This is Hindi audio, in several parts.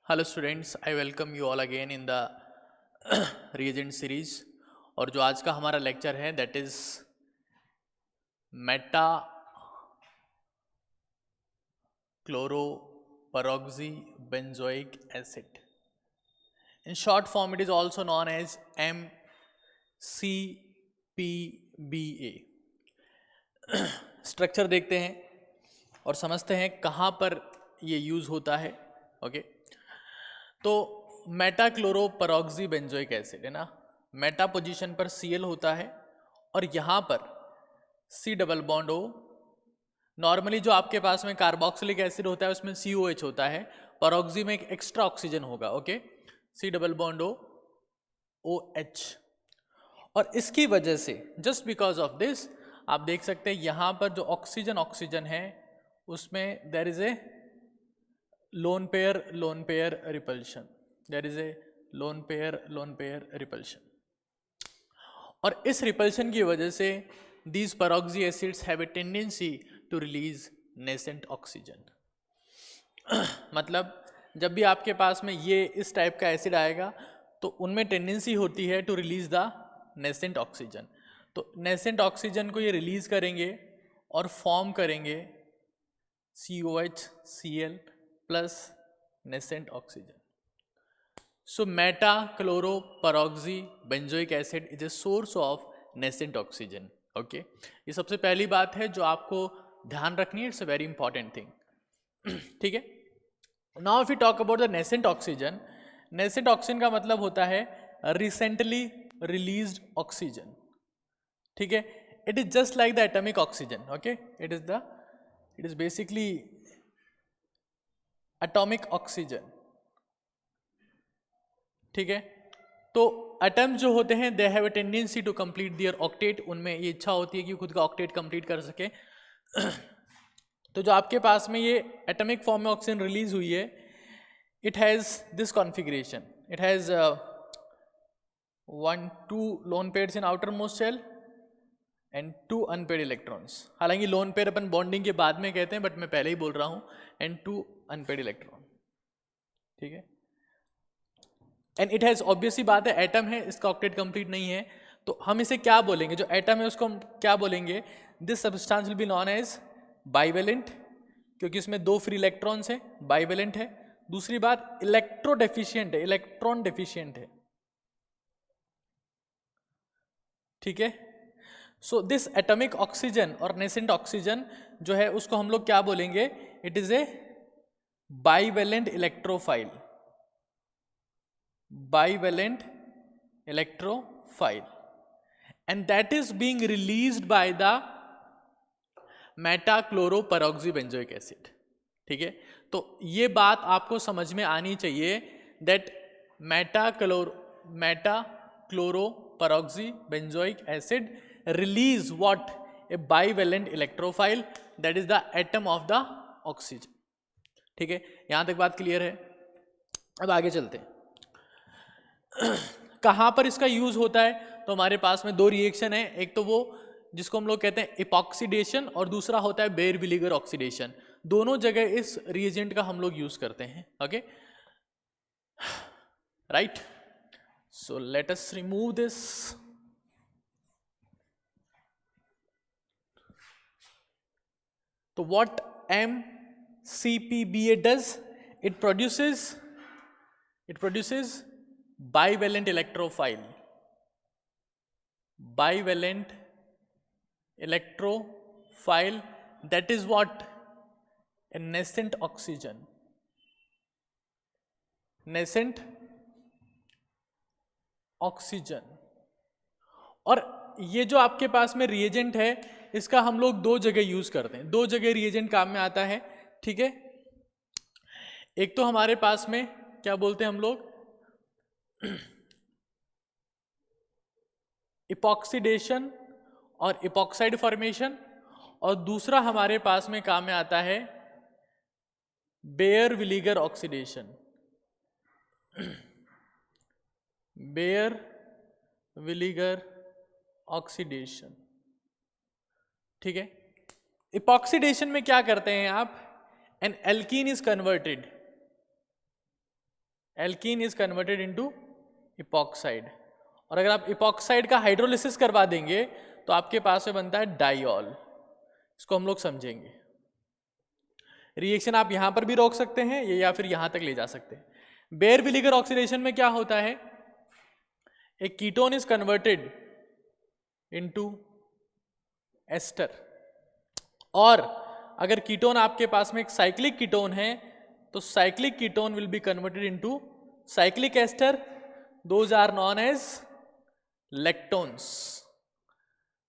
Hello students, I welcome you all again in the reagent series. और जो आज का हमारा लेक्चर है that is meta chloroperoxy benzoic acid. In short form it is also known as MCPBA। Structure देखते हैं और समझते हैं कहाँ पर ये यूज़ होता है। ओके, तो मेटा क्लोरोपरॉक्सी बेंजोइक एसिड है ना, मेटा पोजीशन पर Cl होता है और यहाँ पर C double bond O। Normally जो आपके पास में कार्बोक्सिलिक एसिड होता है उसमें COH होता है, परॉक्सी में एक एक्स्ट्रा ऑक्सीजन होगा। Okay, C double bond O OH। और इसकी वजह से जस्ट बिकॉज ऑफ दिस आप देख सकते हैं यहाँ पर जो ऑक्सीजन है उसमें there is a lone pair repulsion, there is a lone pair repulsion. और इस रिपल्शन की वजह से these peroxy acids have a tendency to release nascent oxygen. मतलब जब भी आपके पास में ये इस टाइप का एसिड आएगा तो उनमें टेंडेंसी होती है to release the nascent oxygen. तो नेसेंट ऑक्सीजन को ये रिलीज करेंगे और फॉर्म करेंगे COH Cl plus nascent oxygen. So meta-chloroperoxy benzoic acid is a source of nascent oxygen. Okay, ये सबसे पहली बात है जो आपको ध्यान रखनी है, it's a very important thing. ठीक है, now if you talk about the nascent oxygen, nascent oxygen का मतलब होता है रिसेंटली रिलीज्ड ऑक्सीजन। ठीक है, it is just like the atomic oxygen. Okay, it is basically atomic oxygen. ठीक है, तो एटम जो होते हैं they have a tendency to complete their octet, उनमें ये इच्छा होती है कि खुद का ऑक्टेट कंप्लीट कर सके। तो जो आपके पास में ये एटॉमिक फॉर्म में ऑक्सीजन रिलीज हुई है, it has this configuration, it has 1-2 lone pairs in outer most shell and 2 unpaired electrons. हालांकि लोन पेयर अपन बॉन्डिंग के बाद में कहते हैं, बट मैं पहले ही बोल रहा हूँ, एंड 2 अनपेयर्ड इलेक्ट्रॉन। ठीक है, एंड इट हैज़, ऑब्वियस सी बात है एटम है, इसका ऑक्टेट कंप्लीट नहीं है, तो हम इसे क्या बोलेंगे, जो एटम है उसको हम क्या बोलेंगे, this substance will be known as bivalent, क्योंकि इसमें 2 फ्री इलेक्ट्रॉन्स है, बाइवेलेंट है। दूसरी बात इलेक्ट्रो डेफिशिएंट है, इलेक्ट्रॉन डेफिशिएंट है। ठीक है, सो दिस एटॉमिक ऑक्सीजन और नेसेंट ऑक्सीजन जो है उसको हम लोग क्या बोलेंगे, it is a bivalent electrophile, bivalent electrophile, and that is being released by the metachloroperoxybenzoic acid. ठीक है, तो ये बात आपको समझ में आनी चाहिए that metachloroperoxybenzoic acid release what, a bivalent electrophile, that is the atom of the oxygen. ठीक है, यहां तक बात क्लियर है। अब आगे चलते हैं, कहाँ पर इसका यूज होता है। तो हमारे पास में 2 रिएक्शन है, एक तो वो जिसको हम लोग कहते हैं इपॉक्सीडेशन और दूसरा होता है बेयर विलीगर ऑक्सीडेशन। दोनों जगह इस रिएजेंट का हम लोग यूज करते हैं। Okay, right, so let us remove this. तो what MCPBA does, it produces bivalent electrophile, that is what, a nascent oxygen, और ये जो आपके पास में रिएजेंट है इसका हम लोग 2 जगह यूज करते हैं, 2 जगह रिएजेंट काम में आता है। ठीक है, एक तो हमारे पास में क्या बोलते हैं हम लोग, इपॉक्सीडेशन और इपॉक्साइड फॉर्मेशन, और दूसरा हमारे पास में काम में आता है bear Villiger oxidation, bear Villiger oxidation. ठीक है, इपॉक्सीडेशन में क्या करते हैं आप, N alkene is converted alkene is converted into epoxide, और अगर आप इपॉक्साइड का हाइड्रोलिसिस करवा देंगे तो आपके पास में बनता है डाइऑल। इसको हम लोग समझेंगे। रिएक्शन आप यहां पर भी रोक सकते हैं या फिर यहां तक ले जा सकते हैं। बेयर विनेगर ऑक्सीडेशन में क्या होता है, एक ketone is converted into ester, और अगर कीटोन आपके पास में एक साइक्लिक कीटोन है तो cyclic ketone will be converted into cyclic ester, those are known as lactones.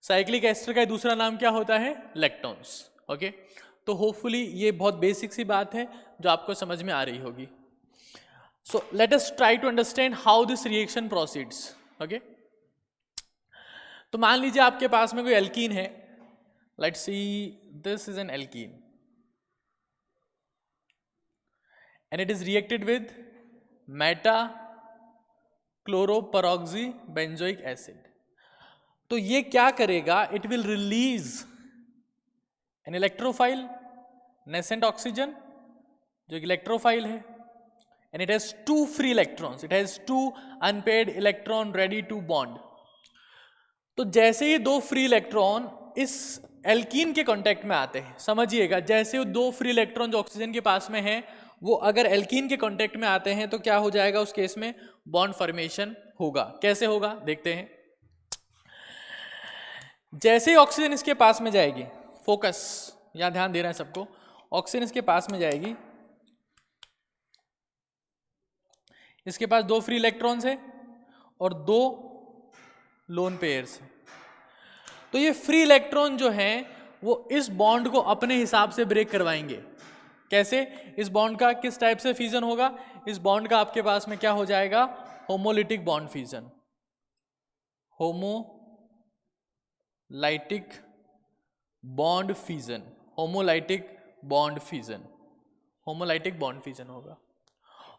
Cyclic ester का दूसरा नाम क्या होता है, लेक्टोन्स। ओके, तो होपफुली ये बहुत बेसिक सी बात है जो आपको समझ में आ रही होगी। So let us try to understand how this reaction proceeds. Okay, तो मान लीजिए आपके पास में कोई एल्कीन है, let's see this is an alkene and it is reacted with meta chloroperoxybenzoic acid। तो ये क्या करेगा, it will release an electrophile nascent oxygen, जो इलेक्ट्रोफाइल है, and it has 2 free electrons, it has 2 unpaired electron ready to bond. तो जैसे ही 2 फ्री इलेक्ट्रॉन इस एल्कीन के कांटेक्ट में आते हैं, समझिएगा, जैसे वो 2 फ्री इलेक्ट्रॉन जो ऑक्सीजन के पास में है वो अगर एल्कीन के कांटेक्ट में आते हैं तो क्या हो जाएगा, उस केस में बॉन्ड फॉर्मेशन होगा। कैसे होगा देखते हैं। जैसे ही ऑक्सीजन इसके पास में जाएगी, फोकस यहां ध्यान दे रहे हैं सबको, ऑक्सीजन इसके पास में जाएगी, इसके पास 2 फ्री इलेक्ट्रॉन्स है और 2 लोन पेयर्स है। तो ये फ्री इलेक्ट्रॉन जो हैं वो इस बॉन्ड को अपने हिसाब से ब्रेक करवाएंगे। कैसे, इस बॉन्ड का किस टाइप से फ्यूजन होगा, इस बॉन्ड का आपके पास में क्या हो जाएगा, homolytic bond fusion, homolytic bond fusion, homolytic bond fusion, homolytic bond fusion होगा।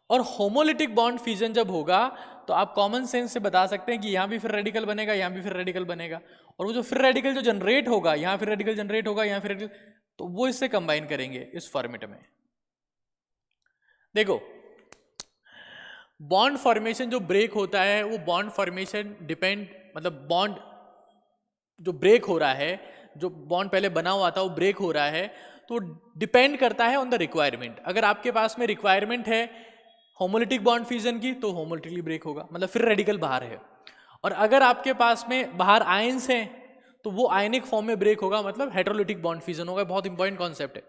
और होमोलिटिक बॉन्ड फ्यूजन जब होगा तो आप कॉमन सेंस से बता सकते हैं कि यहां भी फिर रेडिकल बनेगा, यहां भी फिर रेडिकल बनेगा, और वो जो फिर रेडिकल जो जनरेट होगा, यहां फिर रेडिकल जनरेट होगा, यहां फिर रेडिकल, तो वो इससे कंबाइन करेंगे इस फॉर्मेट में। देखो, बॉन्ड फॉर्मेशन जो ब्रेक होता है वो बॉन्ड फॉर्मेशन डिपेंड, मतलब बॉन्ड जो ब्रेक हो रहा है, जो बॉन्ड पहले बना हुआ था वो ब्रेक हो रहा है, तो डिपेंड करता है ऑन द रिक्वायरमेंट। अगर आपके पास में रिक्वायरमेंट है होमोलिटिक बॉन्ड फ्यूजन की तो होमोलिटिकली ब्रेक होगा, मतलब फिर रेडिकल बाहर है। और अगर आपके पास में बाहर आयंस हैं तो वो आयनिक फॉर्म में ब्रेक होगा, मतलब हेटेरोलिटिक बॉन्ड फ्यूजन होगा। बहुत इंपॉर्टेंट कॉन्सेप्ट है।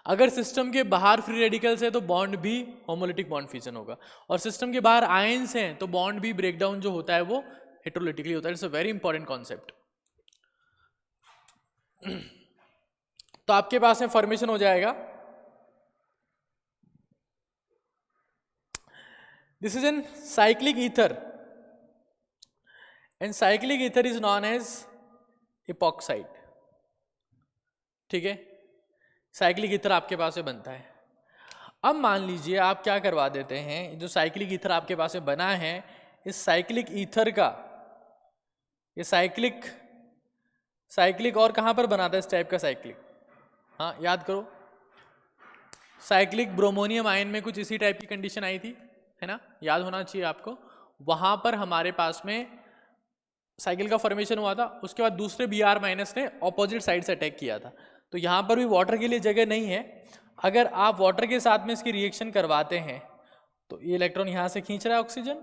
अगर सिस्टम के बाहर फ्री रेडिकल्स है तो बॉन्ड भी होमोलिटिक बॉन्ड फ्यूजन होगा, और सिस्टम के बाहर आयंस हैं तो बॉन्ड भी ब्रेकडाउन जो होता है वो हेटेरोलिटिकली होता है। It's a very important concept. तो आपके पास में फॉर्मेशन हो जाएगा, this is an cyclic ether and cyclic ether is known as epoxide. ठीक है, साइक्लिक ईथर आपके पास में बनता है। अब मान लीजिए आप क्या करवा देते हैं, जो साइक्लिक ईथर आपके पास में बना है, इस साइक्लिक ईथर का, ये साइक्लिक और कहां पर बनाता है इस टाइप का साइक्लिक, हाँ याद करो, साइक्लिक ब्रोमोनियम आयन में कुछ इसी टाइप की कंडीशन आई थी, है ना, याद होना चाहिए आपको। वहां पर हमारे पास में साइकिल का फॉर्मेशन हुआ था, उसके बाद दूसरे Br माइनस ने ऑपोजिट साइड से अटैक किया था। तो यहाँ पर भी वाटर के लिए जगह नहीं है। अगर आप वाटर के साथ में इसकी रिएक्शन करवाते हैं तो ये इलेक्ट्रॉन यहाँ से खींच रहा है ऑक्सीजन,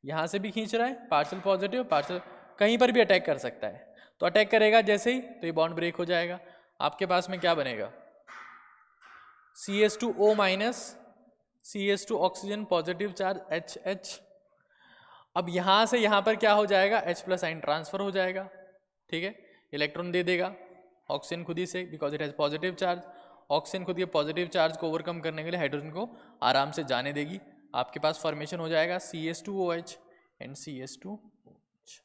यहाँ से भी खींच रहा है, पार्शियल पॉजिटिव पार्शियल, कहीं पर भी अटैक कर सकता है। तो अटैक करेगा जैसे ही तो ये बॉन्ड ब्रेक हो जाएगा। आपके पास में क्या बनेगा, CH2O minus, CH2 oxygen positive charge HH। अब यहाँ से यहाँ पर क्या हो जाएगा, H प्लस आइन ट्रांसफर हो जाएगा। ठीक है, इलेक्ट्रॉन दे देगा ऑक्सीजन खुद ही से, because it has positive charge. Oxygen खुद ये पॉजिटिव चार्ज को ओवरकम करने के लिए हाइड्रोजन को आराम से जाने देगी। आपके पास फॉर्मेशन हो जाएगा CH2OH एंड CH2OH।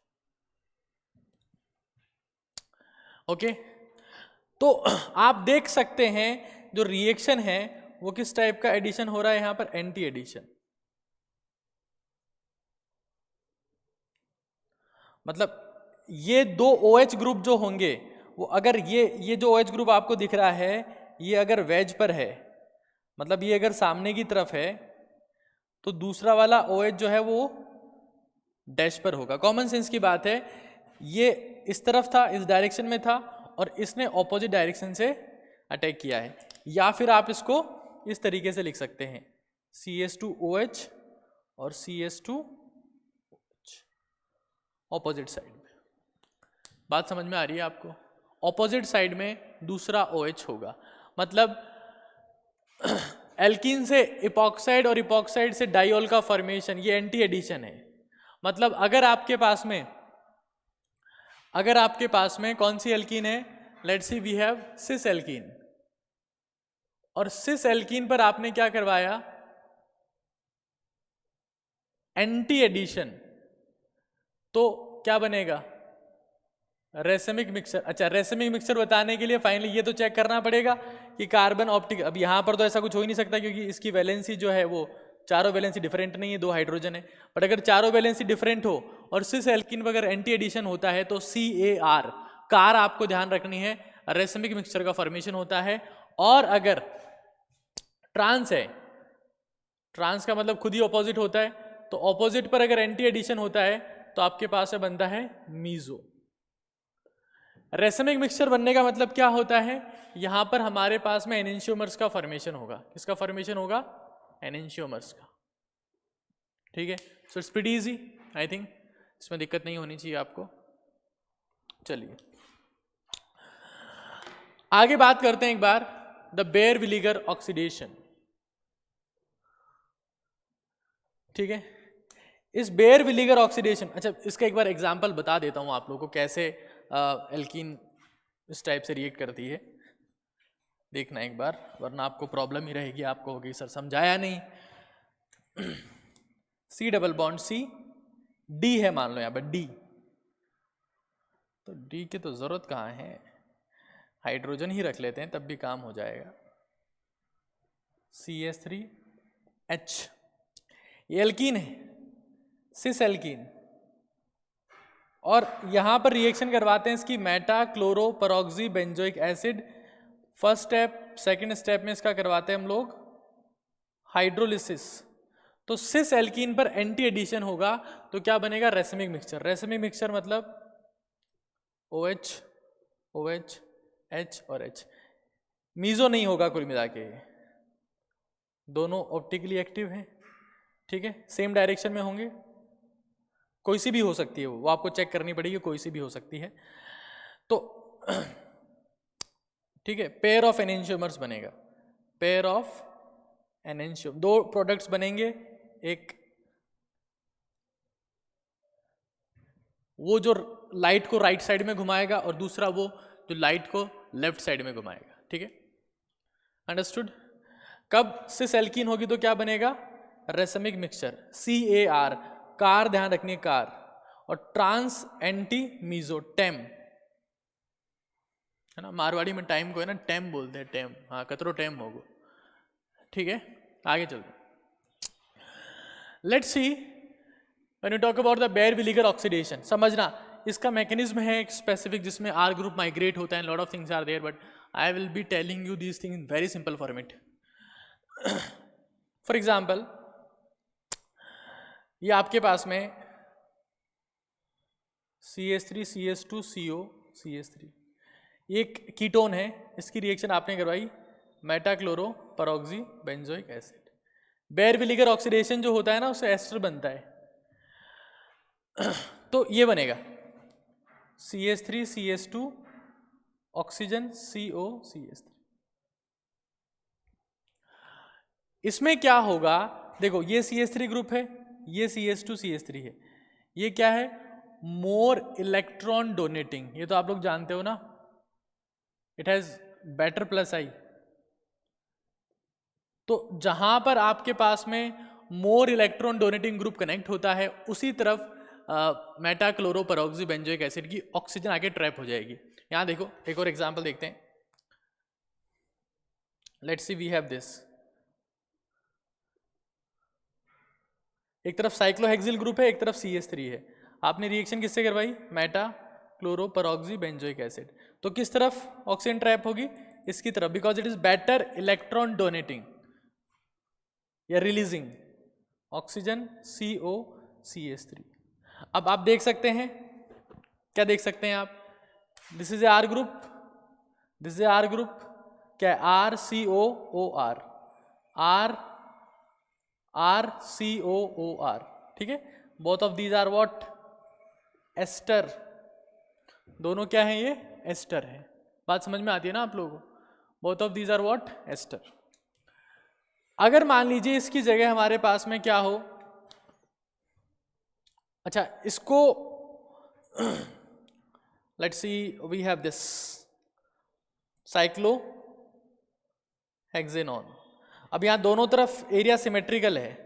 ओके, तो आप देख सकते हैं जो रिएक्शन है वो किस टाइप का एडिशन हो रहा है, यहां पर एंटी एडिशन। मतलब ये 2 OH ग्रुप जो होंगे वो, अगर ये जो OH ग्रुप आपको दिख रहा है ये अगर वेज पर है, मतलब ये अगर सामने की तरफ है तो दूसरा वाला OH जो है वो डैश पर होगा। कॉमन सेंस की बात है, ये इस तरफ था, इस डायरेक्शन में था, और इसने ऑपोजिट डायरेक्शन से अटैक किया है। या फिर आप इसको इस तरीके से लिख सकते हैं, CS2OH और CS2OH ऑपोजिट साइड में। बात समझ में आ रही है आपको? ऑपोजिट साइड में दूसरा OH होगा, मतलब एल्कीन से इपॉक्साइड और इपॉक्साइड से डाइऑल का फॉर्मेशन, ये एंटी एडिशन है। मतलब अगर आपके पास में कौन सी एल्कीन है, let's see we have cis alkene, और सिस एल्कीन पर आपने क्या करवाया, एंटी एडिशन, तो क्या बनेगा, रेसमिक मिक्सचर। अच्छा, रेसमिक मिक्सचर बताने के लिए फाइनली ये तो चेक करना पड़ेगा कि कार्बन ऑप्टिक, अब यहां पर तो ऐसा कुछ हो ही नहीं सकता क्योंकि इसकी वैलेंसी जो है वो चारों वैलेंसी डिफरेंट नहीं है, 2 हाइड्रोजन है। बट अगर चारों वैलेंसी डिफरेंट हो और सिस एल्कीन पर अगर एंटी एडिशन होता है तो CAR, कार आपको ध्यान रखनी है, रेसमिक मिक्सचर का फॉर्मेशन होता है। और अगर ट्रांस है, ट्रांस का मतलब खुद ही ऑपोजिट होता है, तो ऑपोजिट पर अगर एंटी एडिशन होता है तो आपके पास बनता है मीजो। रेसमिक मिक्सचर बनने का मतलब क्या होता है, यहां पर हमारे पास में एनेंशियोमर्स का फॉर्मेशन होगा। किसका फॉर्मेशन होगा, एनेंशियोमर्स का। ठीक है, so it's pretty easy, I think इसमें दिक्कत नहीं होनी चाहिए आपको। चलिए आगे बात करते हैं एक बार, द बेयर विलीगर ऑक्सीडेशन। ठीक है, इस बेयर विलीगर ऑक्सीडेशन, अच्छा इसका एक बार एग्जांपल बता देता हूं आप लोगों को, कैसे एल्कीन इस टाइप से रिएक्ट करती है, देखना एक बार, वरना आपको प्रॉब्लम ही रहेगी, आपको होगी सर समझाया नहीं। C double bond C, D है मान लो यहाँ पर D, तो D की तो जरूरत कहाँ है, हाइड्रोजन ही रख लेते हैं तब भी काम हो जाएगा। CS3H, ये एल्कीन है, सिस एल्कीन, और यहां पर रिएक्शन करवाते हैं इसकी Meta chloro peroxy benzoic acid. First step, second step में इसका करवाते हैं हम लोग हाइड्रोलिसिस। तो सिस एल्कीन पर एंटी एडिशन होगा तो क्या बनेगा, रेसमिक मिक्सचर। रेसमिक मिक्सचर मतलब OH OH H और H, मीजो नहीं होगा कुल मिला के, दोनों ऑप्टिकली एक्टिव हैं। ठीक है, सेम डायरेक्शन में होंगे, कोई सी भी हो सकती है, वो आपको चेक करनी पड़ेगी, कोई सी भी हो सकती है। तो ठीक है, पेयर ऑफ एनेंशियोमर्स बनेगा, पेयर ऑफ एनेंशियोम, 2 प्रोडक्ट्स बनेंगे, एक वो जो लाइट को राइट साइड में घुमाएगा और दूसरा वो जो लाइट को लेफ्ट साइड में घुमाएगा। ठीक है, अंडरस्टूड। कब सिस एल्कीन होगी तो क्या बनेगा, रेसमिक मिक्सचर, CAR, कार ध्यान रखनी, कार, और ट्रांस एंटी मीजो, टेम है ना, मारवाड़ी में टाइम को है ना टेम बोलते हैं, टेम, हाँ कतरो टेम होगो। ठीक है, आगे चलते, let's see when you talk about the Baeyer Villiger oxidation, समझना इसका मैकेनिज्म है एक स्पेसिफिक जिसमें R ग्रुप माइग्रेट होता है, lot of things are there, but I will be telling you these things in very simple format. For example, ये आपके पास में CS3 CS2 CO CS3, एक कीटोन है, इसकी रिएक्शन आपने करवाई meta chloro peroxy benzoic acid. Baeyer Villiger oxidation जो होता है ना, उससे एस्टर बनता है, तो ये बनेगा CS3 CS2 oxygen CO CS3। इसमें क्या होगा, देखो ये CS3 ग्रुप है, ये CS2 CS3 है, ये क्या है, मोर इलेक्ट्रॉन डोनेटिंग, ये तो आप लोग जानते हो ना, it has better plus I. तो जहां पर आपके पास में more electron donating group connect होता है, उसी तरफ मेटाक्लोरो पेरोक्सी बेंजोइक एसिड की ऑक्सीजन आके ट्रैप हो जाएगी। यहां देखो एक और एग्जांपल देखते हैं, let's see we have this, एक तरफ साइक्लोहेक्सिल ग्रुप है, एक तरफ CS3 है, आपने रिएक्शन किससे करवाई, Meta chloro peroxy benzoic acid, तो किस तरफ ऑक्सीजन ट्रैप होगी, इसकी तरफ, because it is better electron donating या रिलीजिंग ऑक्सीजन COCH3। अब आप देख सकते हैं, क्या देख सकते हैं आप, this is R group, this is R group, क्या RCOOR, RCOOR, ठीक है। Both of these are what, ester, दोनों क्या है, ये एस्टर है। बात समझ में आती है ना आप लोगों को, both of these are what, ester. अगर मान लीजिए इसकी जगह हमारे पास में क्या हो, अच्छा इसको let's see, we have this cyclohexanone. अब यहां दोनों तरफ एरिया सिमेट्रिकल है,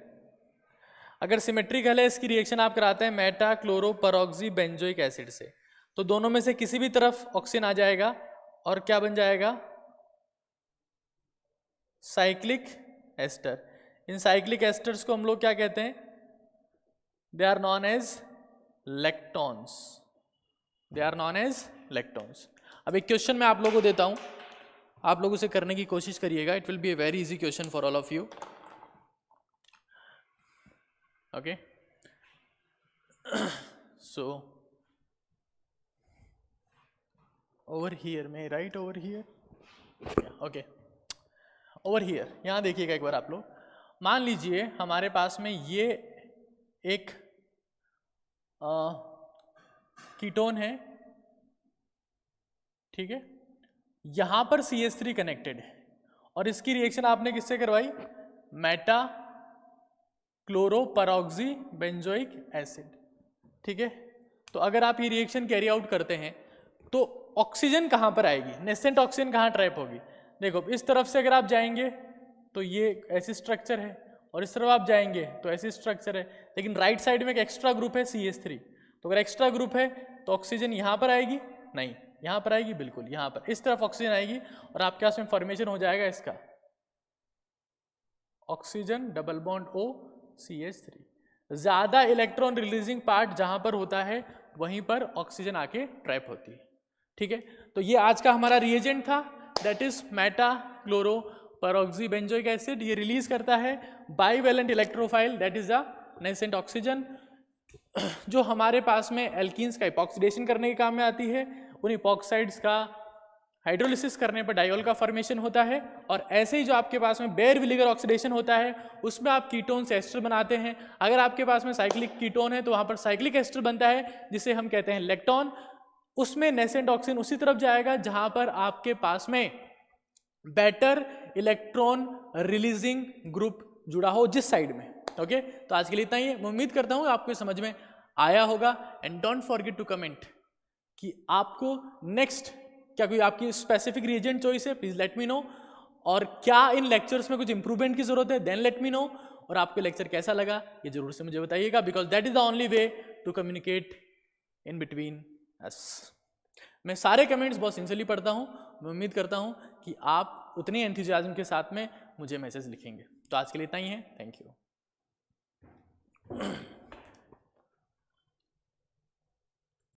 अगर सिमेट्रिकल है इसकी रिएक्शन आप कराते हैं मेटा क्लोरो परऑक्सी बेंजोइक एसिड से, तो दोनों में से किसी भी तरफ ऑक्सीजन आ जाएगा और क्या बन जाएगा, साइक्लिक एस्टर। इन साइक्लिक एस्टर्स को हम लोग क्या कहते हैं, they are known as lactones, they are known as lactones. अब एक क्वेश्चन मैं आप लोगों को देता हूं, आप लोग उसे करने की कोशिश करिएगा, it will be a very easy question for all of you, okay. So over here, may I write over here? Okay, over here, यहां देखिएगा एक बार आप लोग, मान लीजिए हमारे पास में ये एक कीटोन है, ठीक है, यहां पर CH3 कनेक्टेड है और इसकी रिएक्शन आपने किससे करवाई, मेटा क्लोरो परऑक्सी बेंजोइक एसिड, ठीक है। तो अगर आप ये रिएक्शन कैरी आउट करते हैं तो ऑक्सीजन कहां पर आएगी, नेसेंट ऑक्सीजन कहां ट्रैप होगी, देखो इस तरफ से अगर आप जाएंगे तो ये ऐसी स्ट्रक्चर है और इस तरफ आप जाएंगे तो ऐसी स्ट्रक्चर है, लेकिन राइट साइड में एक एक्स्ट्रा ग्रुप है CH3, तो अगर एक्स्ट्रा ग्रुप है तो ऑक्सीजन यहां पर आएगी, नहीं यहां पर आएगी, बिल्कुल यहां पर इस तरफ ऑक्सीजन आएगी और आपके पास में फॉर्मेशन हो जाएगा इसका oxygen double bond O CH3। ज्यादा इलेक्ट्रॉन रिलीजिंग पार्ट जहां पर होता है वहीं पर ऑक्सीजन आके ट्रैप होती है, ठीक है। तो ये आज का हमारा रिएजेंट था, that is Meta chloro परऑक्सी benzoic acid. ये रिलीज करता है bivalent electrophile, that is a nascent oxygen, जो हमारे पास में एल्कीन्स का इपॉक्सीडेशन करने के काम में आती है। उन इपॉक्साइड्स का हाइड्रोलिसिस करने पर डायोल का फॉर्मेशन होता है, और ऐसे ही जो आपके पास में बेयर विलिगर ऑक्सीडेशन होता है उसमें आप कीटोन से एस्टर बनाते हैं। अगर आपके पास में साइक्लिक कीटोन है तो वहां पर साइक्लिक एस्टर बनता है जिसे हम कहते हैं लेक्टॉन। उसमें नेसेंट ऑक्सीजन उसी तरफ जाएगा जहां पर आपके पास में बेटर इलेक्ट्रॉन रिलीजिंग ग्रुप जुड़ा हो जिस साइड में, ओके। तो आज के लिए इतना ही है, मैं उम्मीद करता हूं आपको समझ में आया होगा। And don't forget to comment कि आपको नेक्स्ट क्या कोई आपकी स्पेसिफिक रिएजेंट चॉइस है, प्लीज लेट मी नो, और क्या इन लेक्चर्स में कुछ इंप्रूवमेंट की जरूरत है, देन लेट मी नो। और आपको लेक्चर कैसा लगा ये जरूर से मुझे बताइएगा, because that is the only way to communicate in between us. मैं सारे कमेंट्स बहुत सिंसियरली पढ़ता हूं, मैं उम्मीद करता हूं कि आप उतनी एंथुसियाज्म के साथ में मुझे मैसेज लिखेंगे। तो आज के लिए इतना ही है, थैंक यू।